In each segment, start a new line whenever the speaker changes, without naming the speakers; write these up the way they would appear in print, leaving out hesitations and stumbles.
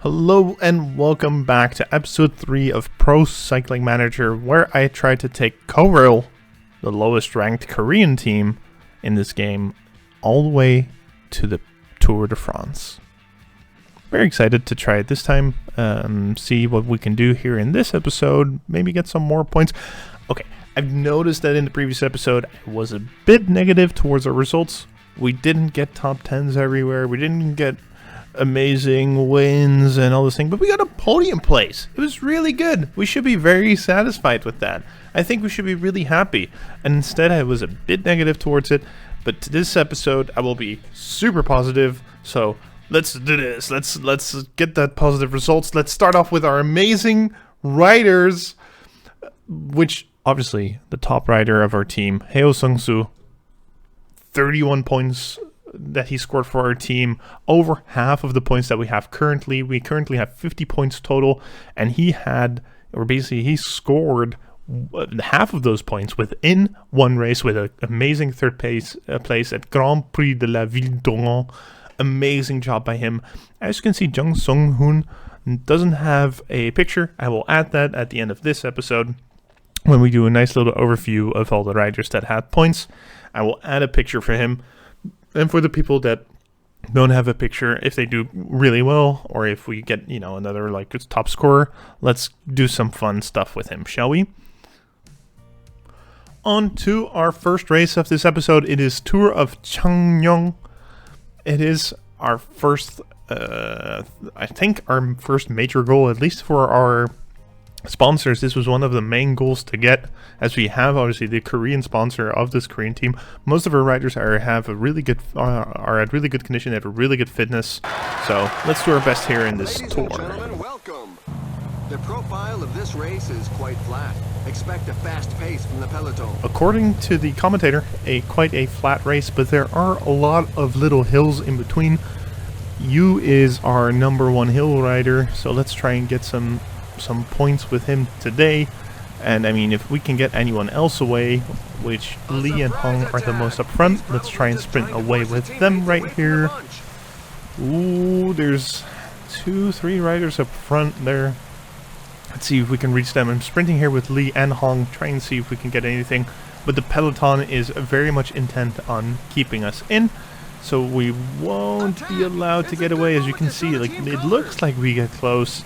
Hello and welcome back to episode 3 of Pro Cycling Manager, where I try to take KoRail, the lowest ranked Korean team in this game, all the way to the Tour de France. Very excited to try it this time, see what we can do here in this episode, maybe get some more points. Okay, I've noticed that in the previous episode I was a bit negative towards our results. We didn't get top 10s everywhere, we didn't get amazing wins and all this thing, but we got a podium place. It was really good. We should be very satisfied with that. I think we should be really happy. And instead I was a bit negative towards it, but to this episode I will be super positive. So let's do this. Let's get that positive results. Let's start off with our amazing riders, which obviously the top rider of our team, Heo Sung-soo, 31 points that he scored for our team, over half of the points that we have currently. We currently have 50 points total, and he scored half of those points within one race with an amazing third place at Grand Prix de la Ville d'Oran. Amazing job by him. As you can see, Jung Sung-hoon doesn't have a picture. I will add that at the end of this episode when we do a nice little overview of all the riders that had points. I will add a picture for him. And for the people that don't have a picture, if they do really well, or if we get, another top scorer, let's do some fun stuff with him, shall we? On to our first race of this episode. It is Tour of Changnyeong. It is our first, our first major goal, at least for our sponsors. This was one of the main goals to get, as we have obviously the Korean sponsor of this Korean team. Most of our riders are at really good condition. They have a really good fitness. So let's do our best here in this tour.
Welcome. The profile of this race is quite flat. Expect a fast pace from the peloton.
According to the commentator, quite a flat race, but there are a lot of little hills in between. Yu is our number one hill rider, so let's try and get some points with him today. And I mean, if we can get anyone else away, which Lee and Hong are the most up front, let's try and sprint away with them right here. Ooh, there's 2-3 riders up front there. Let's see if we can reach them. I'm sprinting here with Lee and Hong, trying to see if we can get anything, but the peloton is very much intent on keeping us in, so we won't be allowed to get away. As you can see, it looks like we get close,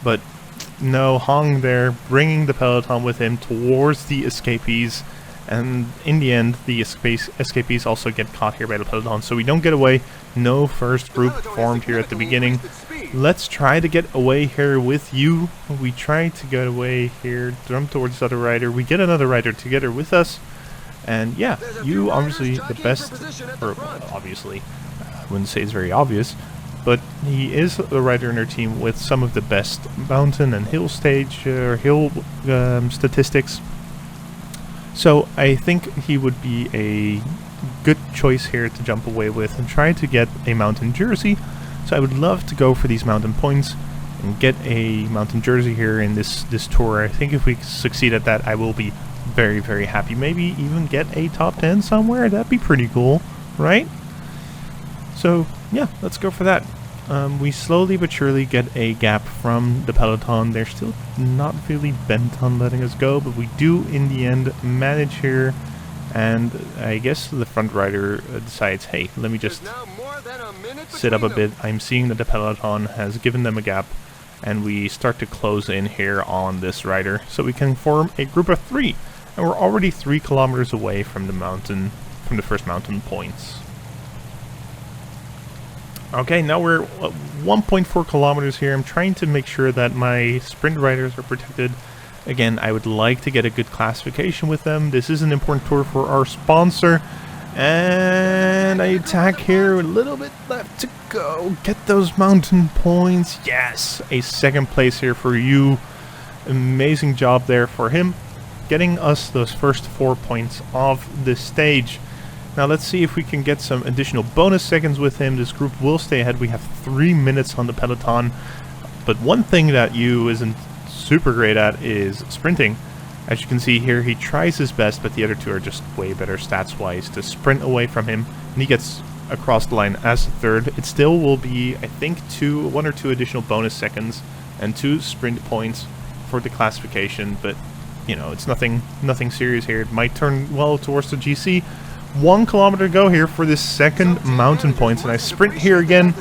but no, Hong there, bringing the peloton with him towards the escapees, and in the end, the escapees also get caught here by the peloton, so we don't get away. No first group formed here at the beginning. Let's try to get away here with you. We try to get away here, jump towards the other rider. We get another rider together with us, and yeah, you obviously the best, or obviously, I wouldn't say it's very obvious, but he is the rider in our team with some of the best mountain and hill statistics. So I think he would be a good choice here to jump away with and try to get a mountain jersey. So I would love to go for these mountain points and get a mountain jersey here in this tour. I think if we succeed at that, I will be very, very happy. Maybe even get a top 10 somewhere. That'd be pretty cool, right? So yeah, let's go for that. We slowly but surely get a gap from the peloton. They're still not really bent on letting us go, but we do in the end manage here, and I guess the front rider decides, hey, let me just sit up a bit. I'm seeing that the peloton has given them a gap, and we start to close in here on this rider, so we can form a group of 3, and we're already 3 kilometers away from the first mountain points. Okay, now we're 1.4 kilometers here. I'm trying to make sure that my sprint riders are protected. Again, I would like to get a good classification with them. This is an important tour for our sponsor. And I attack here, a little bit left to go. Get those mountain points. Yes, a second place here for you. Amazing job there for him, getting us those first 4 points of this stage. Now let's see if we can get some additional bonus seconds with him. This group will stay ahead. We have 3 minutes on the peloton. But one thing that Yu isn't super great at is sprinting. As you can see here, he tries his best, but the other 2 are just way better stats-wise to sprint away from him. And he gets across the line as third. It still will be, I think, 1 or 2 additional bonus seconds and 2 sprint points for the classification, but you know, it's nothing serious here. It might turn well towards the GC. 1 kilometer to go here for this second mountain points, and I sprint here again.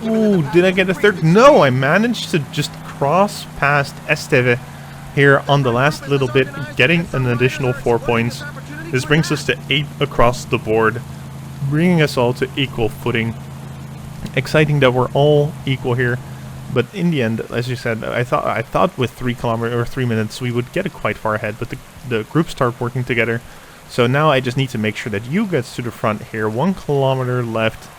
Ooh, did I get a third? No, I managed to just cross past Esteve here on the last little bit, getting an additional 4 points. This brings us to 8 across the board, bringing us all to equal footing. Exciting that we're all equal here, but in the end, as you said, I thought with 3 minutes we would get it quite far ahead, but the groups start working together. So now I just need to make sure that you gets to the front here. 1 kilometer left.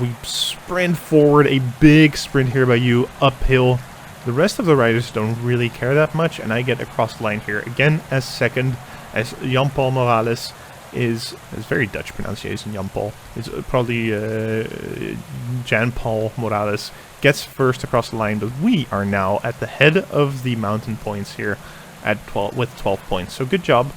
We sprint forward, a big sprint here by you uphill. The rest of the riders don't really care that much, and I get across the line here again as second, as Jan-Paul Morales is very Dutch pronunciation. Jan-Paul is probably Jan-Paul Morales gets first across the line, but we are now at the head of the mountain points here at 12 with 12 points. So good job.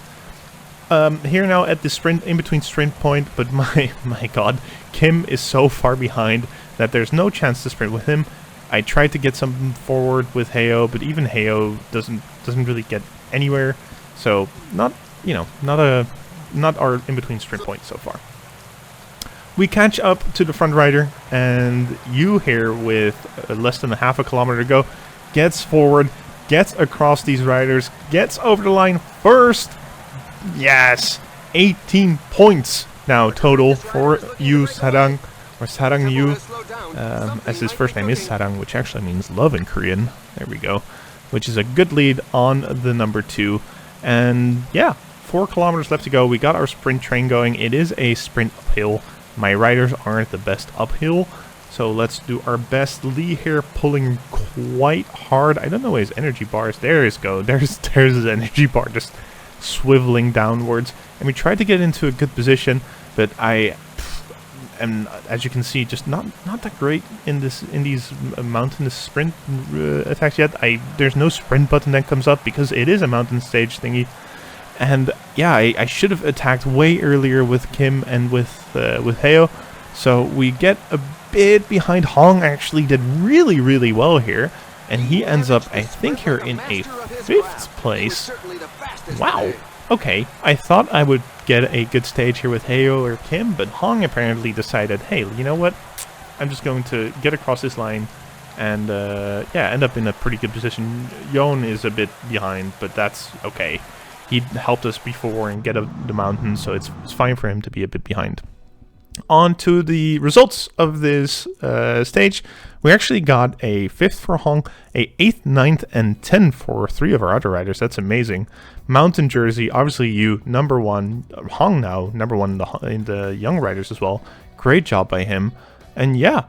Here now at the sprint, in between sprint point, but my god, Kim is so far behind that there's no chance to sprint with him. I tried to get something forward with Heo, but even Heo doesn't really get anywhere. So not our in between sprint point so far. We catch up to the front rider, and you here with less than a half a kilometer to go gets forward, gets across these riders, gets over the line first. Yes, 18 points now total for Joo Sarang, or Sarang Yoo, as his first name is Sarang, which actually means love in Korean. There we go, which is a good lead on the number 2. And yeah, 4 kilometers left to go. We got our sprint train going. It is a sprint uphill. My riders aren't the best uphill, so let's do our best. Lee here pulling quite hard. I don't know where his energy bar is. There is go. There's his energy bar just swiveling downwards, and we tried to get into a good position, but I am, as you can see, just not that great in these mountainous sprint attacks yet. There's no sprint button that comes up because it is a mountain stage thingy, and yeah, I should have attacked way earlier with Kim and with Heo. So we get a bit behind. Hong actually did really well here, and he ends up, I think, here in a 5th place. Wow. Okay, I thought I would get a good stage here with Heo or Kim, but Hong apparently decided, hey, you know what? I'm just going to get across this line and, yeah, end up in a pretty good position. Yon is a bit behind, but that's okay. He helped us before and get up the mountain, so it's fine for him to be a bit behind. On to the results of this stage. We actually got a 5th for Hong, a 8th, 9th, and 10th for 3 of our other riders. That's amazing. Mountain Jersey, obviously you, number 1. Hong now, number 1 in the young riders as well. Great job by him. And yeah,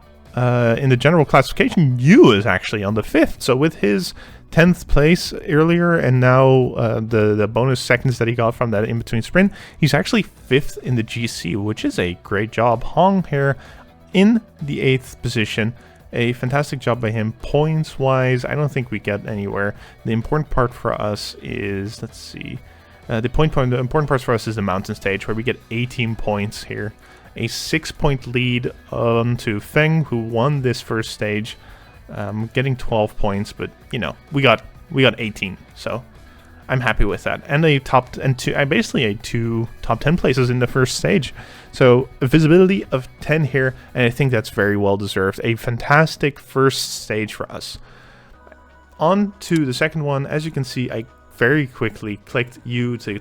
in the general classification, Yu is actually on the 5th. So with his 10th place earlier, and now the bonus seconds that he got from that in-between sprint, he's actually 5th in the GC, which is a great job. Hong here in the 8th position. A fantastic job by him. Points-wise, I don't think we get anywhere. The important part for us is, let's see, the important part for us is the mountain stage, where we get 18 points here. A 6-point lead to Feng, who won this first stage. Getting 12 points, but you know, we got 18, so I'm happy with that. And basically 2 top 10 places in the first stage, so a visibility of 10 here, and I think that's very well deserved. A fantastic first stage for us. On to the second one. As you can see, I very quickly clicked U to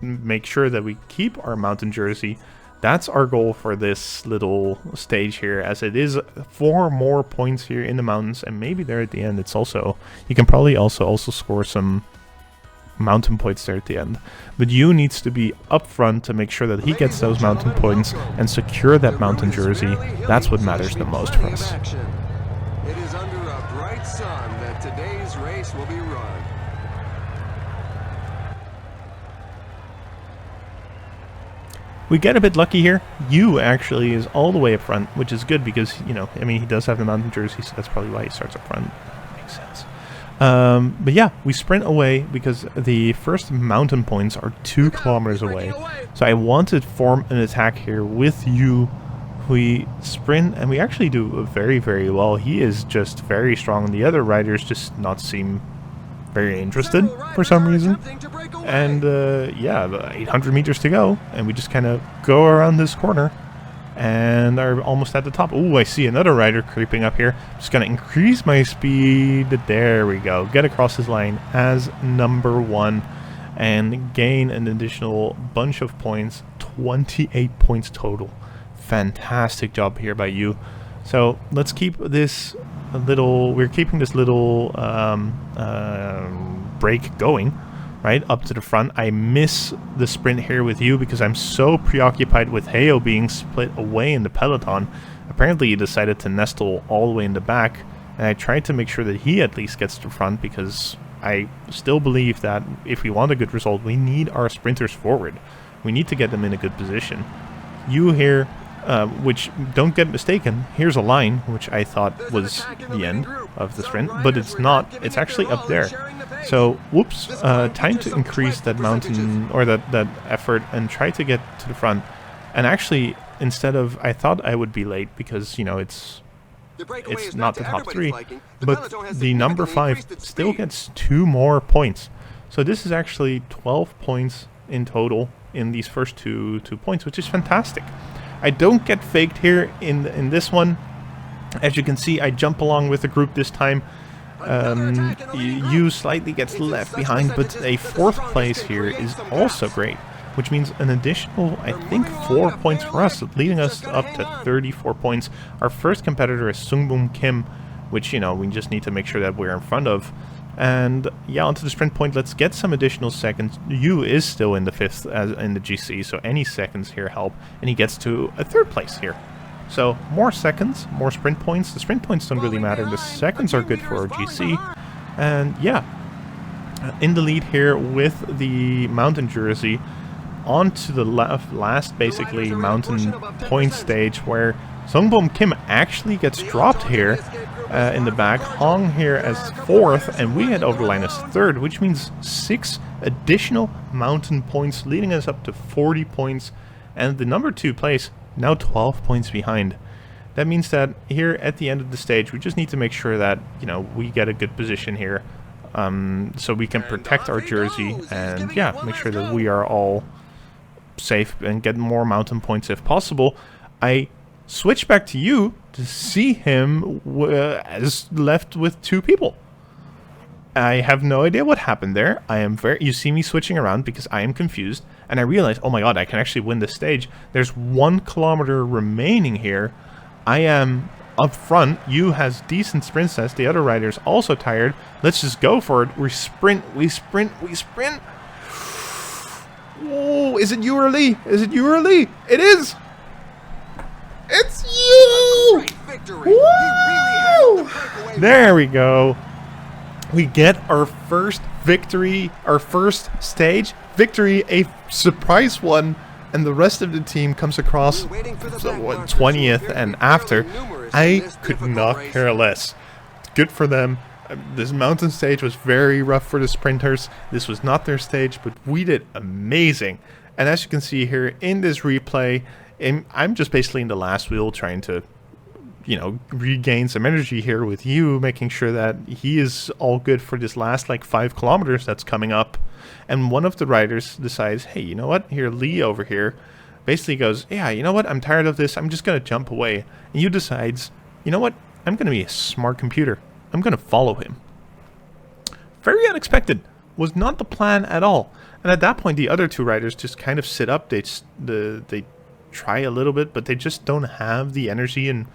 make sure that we keep our mountain jersey. That's our goal for this little stage here, as it is 4 more points here in the mountains, and maybe there at the end it's also, you can probably also score some mountain points there at the end. But Yu needs to be up front to make sure that he gets those mountain points and secure that mountain jersey. That's what matters the most for us.
It is under a bright sun that today's race will be run.
We get a bit lucky here. Yu actually is all the way up front, which is good because, you know, I mean, he does have the mountain jersey, so that's probably why he starts up front. Makes sense. But yeah, we sprint away because the first mountain points are 2 kilometers away. So I want to form an attack here with Yu We sprint, and we actually do very, very well. He is just very strong. The other riders just not seem very interested for some reason. And yeah, 800 meters to go, and we just kind of go around this corner and are almost at the top. Oh, I see another rider creeping up here. Just gonna increase my speed. There we go. Get across this line as number 1 and gain an additional bunch of points. 28 points total. Fantastic job here by you. So let's keep this we're keeping this little break going, right up to the front. I miss the sprint here with you because I'm so preoccupied with Heo being split away in the peloton. Apparently he decided to nestle all the way in the back, and I tried to make sure that he at least gets to the front because I still believe that if we want a good result, we need our sprinters forward. We need to get them in a good position. You here, which, don't get mistaken, here's a line which I thought was the end of the sprint, but it's not. It's actually up there. So, whoops, time to increase that mountain, or that effort, and try to get to the front. And actually, instead of, I thought I would be late because, you know, it's not the top 3, but the number 5 still gets 2 more points. So this is actually 12 points in total in these first two points, which is fantastic. I don't get faked here in this one. As you can see, I jump along with the group this time. You slightly gets left behind, but a 4th place here is also great, which means an additional, I think, 4 points for us, leading us up to 34 points. Our first competitor is Sungbum Kim, which, you know, we just need to make sure that we're in front of. And yeah, onto the sprint point, let's get some additional seconds. Yu is still in the 5th as in the GC, so any seconds here help, and he gets to a 3rd place here. So more seconds, more sprint points. The sprint points don't really matter, the seconds are good for our GC. And yeah, in the lead here with the mountain jersey, on to the last basically mountain point stage, where Sungbum Kim actually gets dropped here in the back. Hong here as 4th, and we head over the line as 3rd, which means 6 additional mountain points, leading us up to 40 points. And the number 2 place, now 12 points behind. That means that here at the end of the stage, we just need to make sure that, you know, we get a good position here, so we can protect our jersey and, yeah, make sure that we are all safe and get more mountain points if possible. I switch back to you to see him as left with 2 people. I have no idea what happened there. You see me switching around because I am confused, and I realize, oh my god, I can actually win this stage. There's 1 kilometer remaining here. I am up front. You has decent sprint sets. The other rider's also tired. Let's just go for it. We sprint. Oh, is it you or Lee? Is it you or Lee? It is! It's you! Woo! There we go. We get our first victory, our first stage victory, a surprise one, and the rest of the team comes across 20th and after. I could not care less. Good for them. This mountain stage was very rough for the sprinters. This was not their stage, but we did amazing. And as you can see here in this replay, I'm just basically in the last wheel trying to, you know, regain some energy here with you, making sure that he is all good for this last like 5 kilometers that's coming up. And one of the riders decides, hey, you know what, here, Lee over here basically goes, yeah, you know what, I'm tired of this, I'm just going to jump away. And you decides, you know what, I'm going to be a smart computer, I'm going to follow him. Very unexpected. Was not the plan at all. And at that point, the other 2 riders just kind of sit up. They try a little bit, but they just don't have the energy and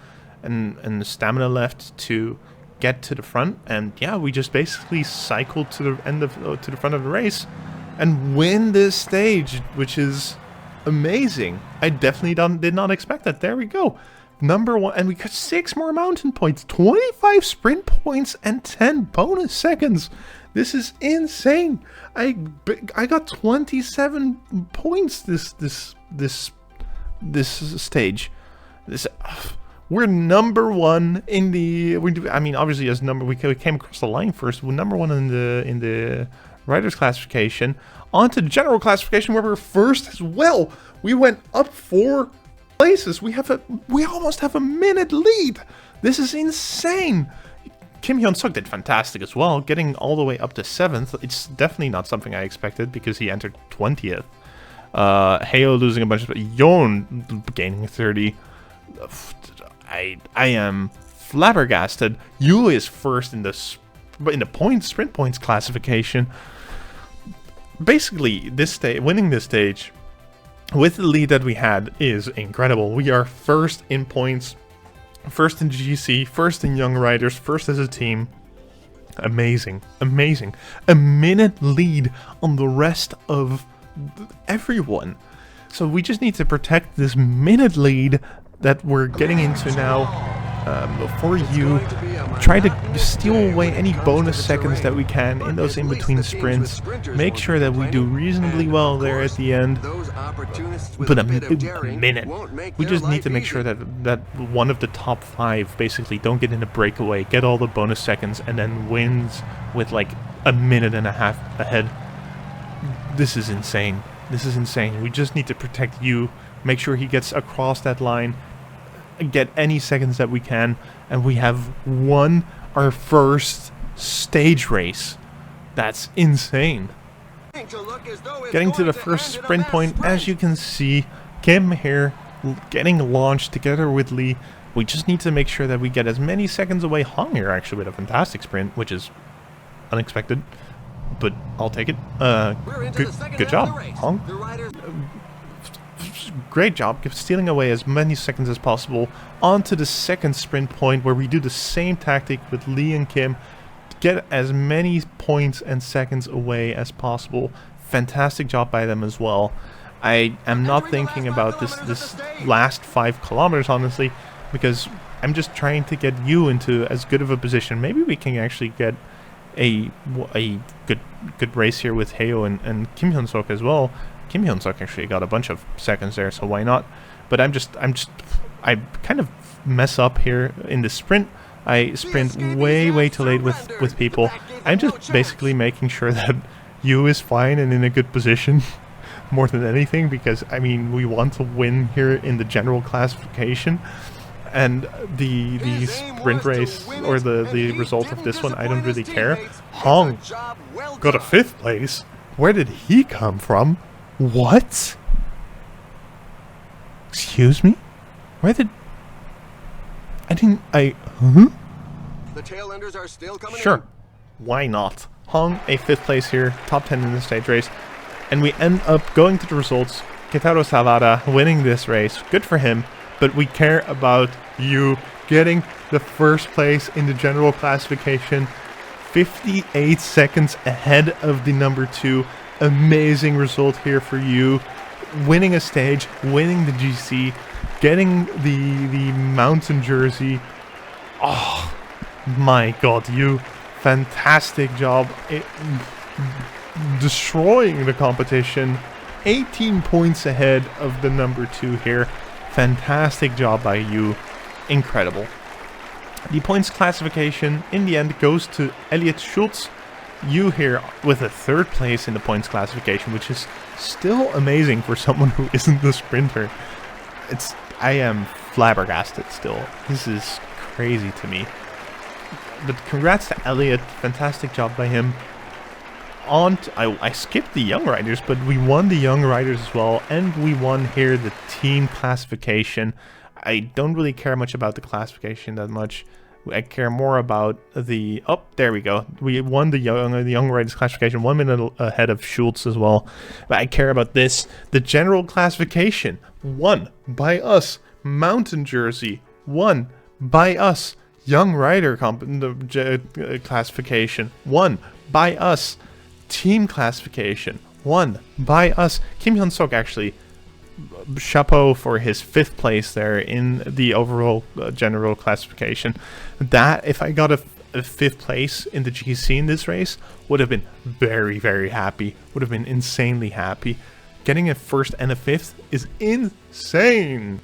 the stamina left to get to the front. And yeah, we just basically cycled to the front of the race and win this stage, which is amazing. I definitely did not expect that. There we go. Number 1, and we got 6 more mountain points, 25 sprint points, and 10 bonus seconds. This is insane. I got 27 points this stage. We're number 1 in the. I mean, obviously, as we came across the line first. We're number 1 in the riders classification. On to the general classification, where we're first as well. We went up 4 places. We almost have a minute lead. This is insane. Kim Hyun-suk did fantastic as well, getting all the way up to 7th. It's definitely not something I expected because he entered 20th. Heo losing a bunch of... Yon gaining 30. I am flabbergasted. Yu is first in the sprint points classification. Basically, winning this stage with the lead that we had is incredible. We are first in points, first in GC, first in Young Riders, first as a team. Amazing, amazing. A minute lead on the rest of everyone. So we just need to protect this minute lead that we're getting into now. For you, try to steal away any bonus seconds that we can in those in-between sprints. Make sure that we do reasonably well there at the end. But a minute. We just need to make sure that one of the top 5 basically don't get in a breakaway, get all the bonus seconds, and then wins with like a minute and a half ahead. This is insane. This is insane. We just need to protect you, make sure he gets across that line, get any seconds that we can, and we have won our first stage race. That's insane. Getting to the first sprint point, as you can see, Kim here getting launched together with Lee. We just need to make sure that we get as many seconds away. Hong here actually with a fantastic sprint, which is unexpected, but I'll take it. Good job, Hong. Great job stealing away as many seconds as possible onto the second sprint point where we do the same tactic with Lee and Kim to get as many points and seconds away as possible. Fantastic job by them as well. I am not thinking about this last 5 kilometers honestly, because I'm just trying to get you into as good of a position. Maybe we can actually get a good race here with Heo and Kim Hyun-suk as well. Kim Hyun-suk actually got a bunch of seconds there, so why not? But I kind of mess up here in the sprint. I sprint way too late with people. I'm just basically making sure that Yu is fine and in a good position more than anything, because I mean we want to win here in the general classification, and the sprint race or the result of this one I don't really care. Hong got a 5th place. Where did he come from? What? Excuse me? Where did... Huh?
The tail enders are still coming
Sure.
in.
Why not? Hong, a 5th place here, top 10 in the stage race. And we end up going to the results. Keitaro Sawada winning this race. Good for him. But we care about you getting the 1st place in the general classification. 58 seconds ahead of the number 2. Amazing result here for you. Winning a stage, winning the GC, getting the mountain jersey. Oh my god, you fantastic job. Destroying the competition. 18 points ahead of the number 2 here. Fantastic job by you. Incredible. The points classification in the end goes to Elliot Schultz. You here with a 3rd place in the points classification, which is still amazing for someone who isn't the sprinter. I am flabbergasted still. This is crazy to me. But congrats to Elliot. Fantastic job by him. I skipped the young riders, but we won the young riders as well, and we won here the team classification. I don't really care much about the classification that much. I care more about the... Oh, there we go. We won the young riders classification 1 minute ahead of Schultz as well. But I care about this. The general classification won by us. Mountain jersey won by us. Young rider classification won by us. Team classification won by us. Kim Hyun-suk actually... chapeau for his 5th place there in the overall general classification. That, if I got a 5th place in the GC in this race, would have been very happy. Would have been insanely happy. Getting a 1st and a 5th is insane.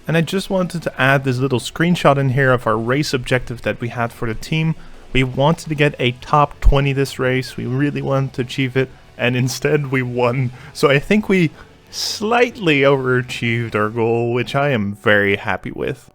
And I just wanted to add this little screenshot in here of our race objective that we had for the team. We wanted to get a top 20 this race. We really wanted to achieve it, and instead we won. So I think we slightly overachieved our goal, which I am very happy with.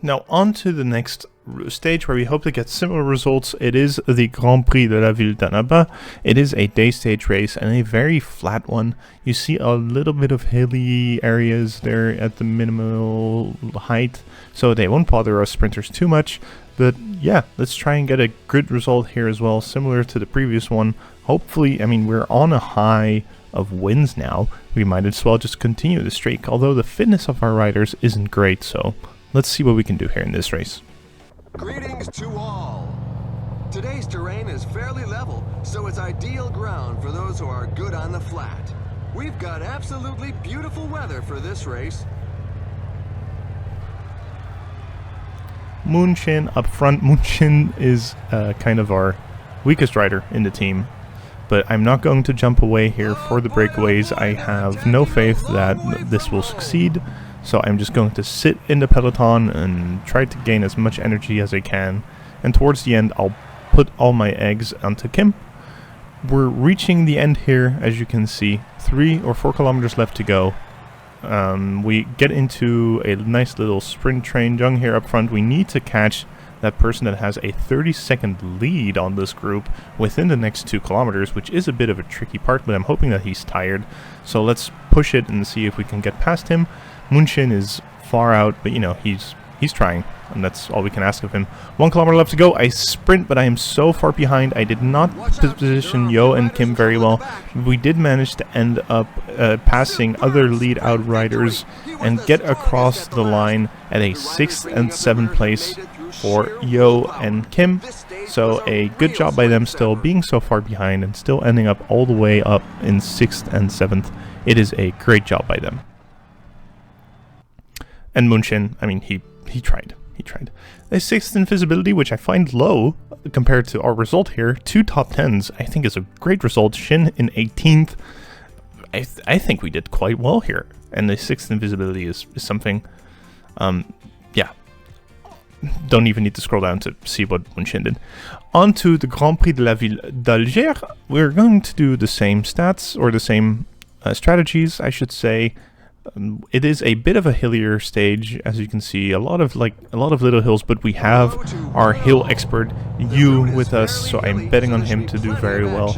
Now on to the next stage where we hope to get similar results. It is the Grand Prix de la Ville d'Annaba. It is a day stage race and a very flat one. You see a little bit of hilly areas there at the minimal height, so they won't bother us sprinters too much. But yeah, let's try and get a good result here as well, similar to the previous one. Hopefully, I mean, we're on a high of wins now. We might as well just continue the streak, although the fitness of our riders isn't great, so let's see what we can do here in this race.
Greetings to all. Today's terrain is fairly level, so it's ideal ground for those who are good on the flat. We've got absolutely beautiful weather for this race.
Moonshin up front. Moonshin is kind of our weakest rider in the team, but I'm not going to jump away here for the breakaways. I have no faith that this will succeed, so I'm just going to sit in the peloton and try to gain as much energy as I can, and towards the end I'll put all my eggs onto Kim. We're reaching the end here, as you can see. 3 or 4 kilometers left to go. We get into a nice little sprint train. Jung here up front. We need to catch that person that has a 30-second lead on this group within the next 2 kilometers, which is a bit of a tricky part, but I'm hoping that he's tired. So let's push it and see if we can get past him. Moonshin is far out, but you know, he's trying, and that's all we can ask of him. 1 kilometer left to go. I sprint, but I am so far behind. I did not position Yo and Kim very well. We did manage to end up passing other lead out riders and get across the line at a 6th and 7th place for Yo and Kim. So a good job by them still being so far behind and still ending up all the way up in 6th and 7th. It is a great job by them. And Moonshin, I mean, he tried. He tried. A 6th in visibility, which I find low compared to our result here. 2 top 10s, I think, is a great result. Shin in 18th. I think we did quite well here. And the 6th in visibility is something, yeah. Don't even need to scroll down to see what Moonshin did. On to the Grand Prix de la Ville d'Alger. We're going to do the same stats, or the same strategies, I should say. It is a bit of a hillier stage, as you can see. A lot of little hills, but we have our hill expert Yu with us, so I'm betting on him to do very well.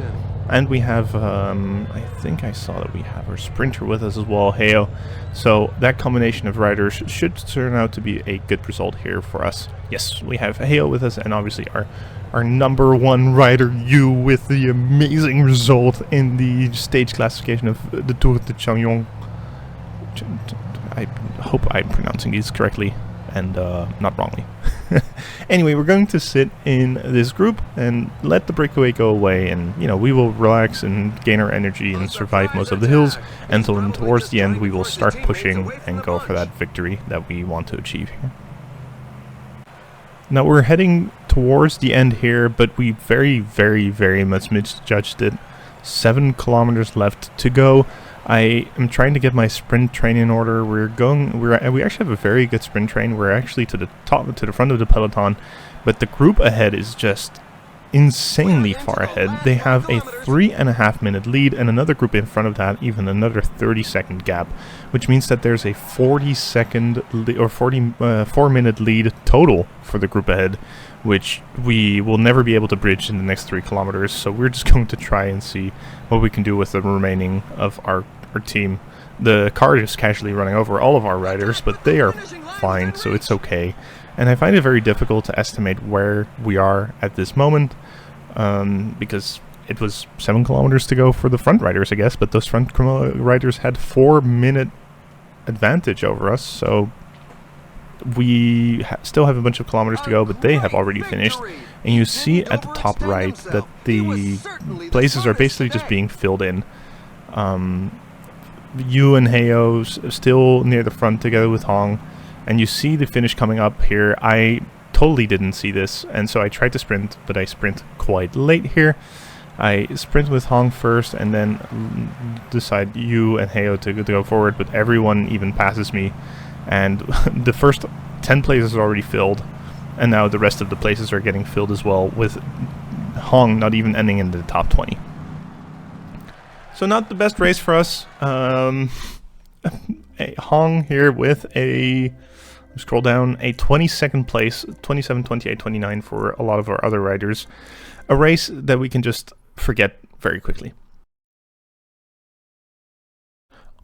And we have, I think I saw that we have our sprinter with us as well, Heo. So that combination of riders should turn out to be a good result here for us. Yes, we have Heo with us, and obviously our number 1 rider, Yu, with the amazing result in the stage classification of the Tour of Changnyeong. I hope I'm pronouncing these correctly and not wrongly. Anyway, we're going to sit in this group and let the breakaway go away, and you know, we will relax and gain our energy and survive most of the hills until then towards the end we will start pushing and go for that victory that we want to achieve here. Now we're heading towards the end here, but we very much misjudged it. 7 kilometers left to go. I am trying to get my sprint train in order. We actually have a very good sprint train. We're actually to the front of the peloton, but the group ahead is just insanely far ahead. They have a 3.5 minute lead, and another group in front of that even another 30-second gap, which means that there's a 4 minute lead total for the group ahead, which we will never be able to bridge in the next 3 kilometers. So we're just going to try and see what we can do with the remaining of our team. The car is casually running over all of our riders, but they are fine, so it's okay. And I find it very difficult to estimate where we are at this moment, because it was 7 kilometers to go for the front riders, I guess, but those front riders had 4 minute advantage over us, so we still have a bunch of kilometers to go, but they have already finished. And you see at the top right that the places are basically just being filled in. Yu and Heo still near the front together with Hong, and you see the finish coming up here. I totally didn't see this, and so I tried to sprint, but I sprint quite late here. I sprint with Hong first, and then decide Yu and Heo to go forward, but everyone even passes me. And the first 10 places are already filled, and now the rest of the places are getting filled as well, with Hong not even ending in the top 20. So not the best race for us. a Hong here with a, scroll down, a 22nd place, 27, 28, 29 for a lot of our other riders. A race that we can just forget very quickly.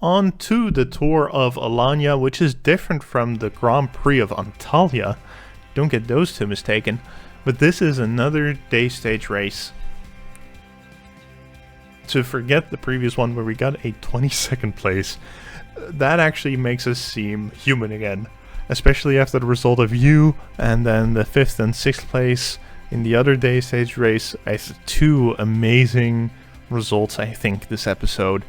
On to the Tour of Alanya, which is different from the Grand Prix of Antalya. Don't get those two mistaken. But this is another day stage race. To forget the previous one where we got a 22nd place, that actually makes us seem human again. Especially after the result of you, and then the 5th and 6th place in the other day stage race. Two amazing results, I think, this episode.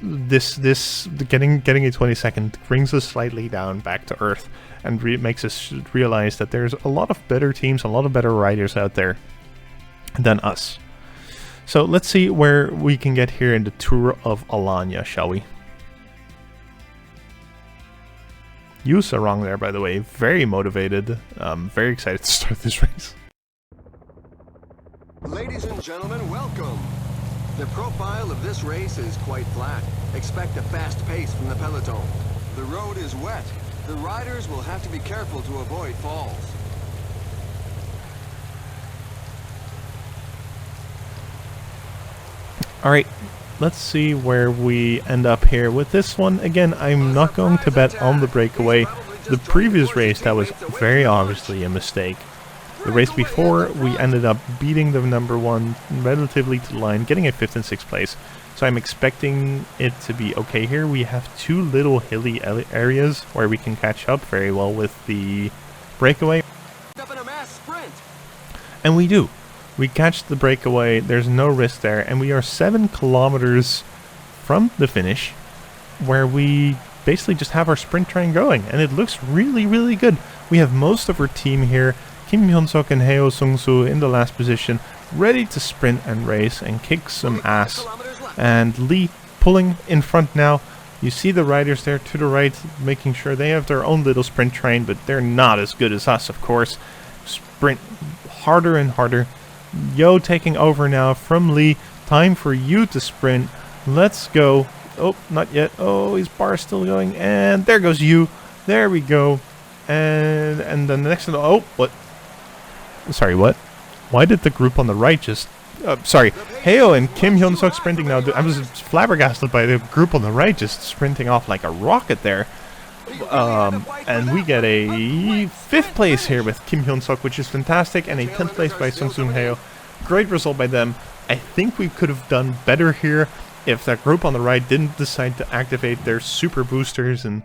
This getting a 22nd brings us slightly down back to earth, and makes us realize that there's a lot of better teams, a lot of better riders out there than us. So let's see where we can get here in the Tour of Alanya, shall we? Joo Sarang there, by the way, very motivated. Very excited to start this race.
Ladies and gentlemen, welcome. The profile of this race is quite flat. Expect a fast pace from the peloton. The road is wet. The riders will have to be careful to avoid falls.
Alright, let's see where we end up here with this one. Again, I'm not going to bet on the breakaway. The previous race, that was very obviously a mistake. The race before, we ended up beating the number one relatively to the line, getting a 5th and 6th place. So I'm expecting it to be okay here. We have two little hilly areas where we can catch up very well with the breakaway. And we do. We catch the breakaway, there's no risk there, and we are 7 kilometers from the finish, where we basically just have our sprint train going, and it looks really, really good. We have most of our team here, Kim Hyun-suk and Heo Sung-soo in the last position, ready to sprint and race and kick some ass. And Lee pulling in front now. You see the riders there to the right, making sure they have their own little sprint train, but they're not as good as us, of course. Sprint harder and harder. Yo taking over now from Lee. Time for you to sprint. Let's go. Oh, not yet. Oh, his bar is still going. And there goes you. There we go. And then the next one. Oh, what? Sorry, what? Why did the group on the right just... sorry. Heo and Kim Hyun-suk sprinting now. I was flabbergasted by the group on the right just sprinting off like a rocket there. And we get a 5th place here with Kim Hyun-suk, which is fantastic, and a 10th place by Sung-soon Heo. Great result by them. I think we could have done better here if that group on the right didn't decide to activate their super boosters and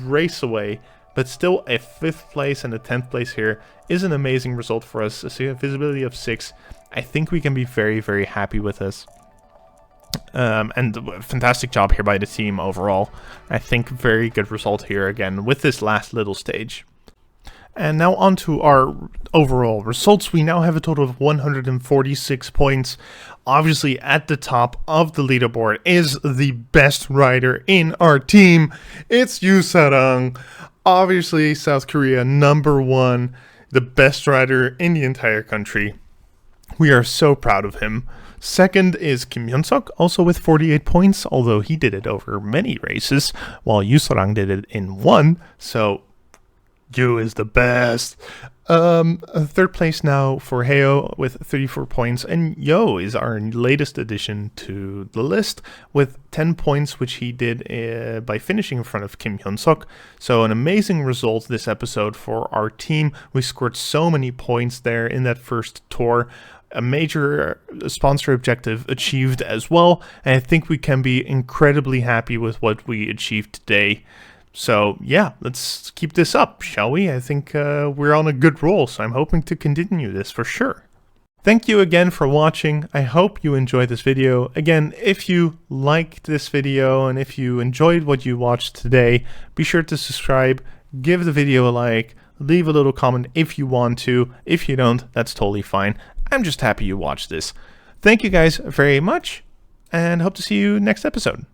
race away. But still, a 5th place and a 10th place here is an amazing result for us. A visibility of 6. I think we can be very, very happy with this. And fantastic job here by the team overall. I think very good result here again with this last little stage. And now on to our overall results. We now have a total of 146 points. Obviously at the top of the leaderboard is the best rider in our team. It's Joo Sarang. Obviously South Korea #1, the best rider in the entire country. We are so proud of him. Second is Kim Hyun-suk, also with 48 points, although he did it over many races, while Joo Sarang did it in 1, so Yoo is the best. Third place now for Heo with 34 points, and Yo is our latest addition to the list with 10 points, which he did by finishing in front of Kim Hyun-suk. So an amazing result this episode for our team. We scored so many points there in that first tour. A major sponsor objective achieved as well, and I think we can be incredibly happy with what we achieved today. So yeah, let's keep this up, shall we? I think we're on a good roll, so I'm hoping to continue this for sure. Thank you again for watching. I hope you enjoyed this video. Again, if you liked this video and if you enjoyed what you watched today, be sure to subscribe, give the video a like, leave a little comment if you want to. If you don't, that's totally fine. I'm just happy you watched this. Thank you guys very much, and hope to see you next episode.